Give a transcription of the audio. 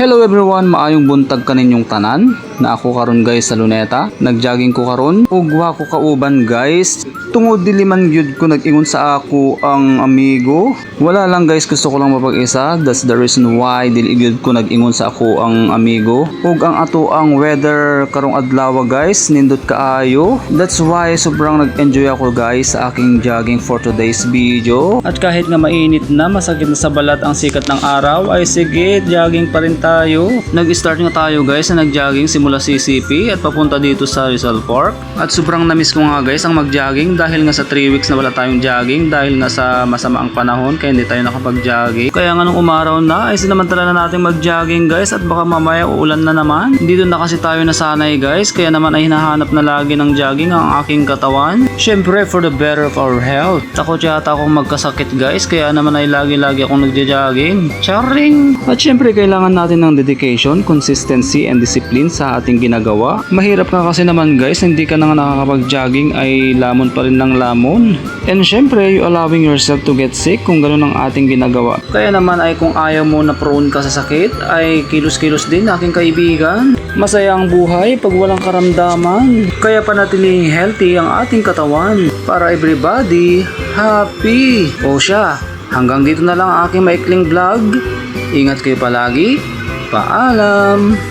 Hello everyone, maayong buntag kaninyong tanan. Na ako karon guys sa Luneta. Nagjogging ko karon ug wa ko kauban guys. Tungod diliman gyud ko nag-ingon sa ako ang amigo. Wala lang guys, gusto ko lang mapag-isa. That's the reason why dili gyud ko nag-ingon sa ako ang amigo. Ug ang ato ang weather karong adlaw guys, nindot kaayo. That's why sobrang nag-enjoy ako guys sa aking jogging for today's video. At kahit nga mainit na, masakit na sa balat ang sikat ng araw, ay sige, jogging pa rin tayo. Nag-start nga tayo guys na nag-jogging simula CCP at papunta dito sa Rizal Park. At sobrang namiss ko nga guys ang mag-jogging dahil nga sa 3 weeks na wala tayong jogging dahil nga sa masama ang panahon kaya hindi tayo nakapag-jogging. Kaya nga nung umaraw na ay sinamantala na natin mag-jogging guys at baka mamaya uulan na naman. Dito na kasi tayo nasanay guys, kaya naman ay hinahanap na lagi ng jogging ang aking katawan. Syempre for the better of our health. Takot yata akong magkasakit guys, kaya naman ay lagi-lagi akong nagja-jogging. Charing! At syempre kailangan natin ng dedication, consistency and discipline sa ating ginagawa. Mahirap nga kasi naman guys, hindi ka na nakakapag-jogging ay lamon pa rin ng lamon. And syempre, you allowing yourself to get sick kung ganun ang ating ginagawa. Kaya naman ay kung ayaw mo na prone ka sa sakit, ay kilos-kilos din aking kaibigan. Masaya ang buhay pag walang karamdaman. Kaya panatiling healthy ang ating katawan para everybody happy. O siya, hanggang dito na lang ang aking maikling vlog. Ingat kayo palagi. Paalam!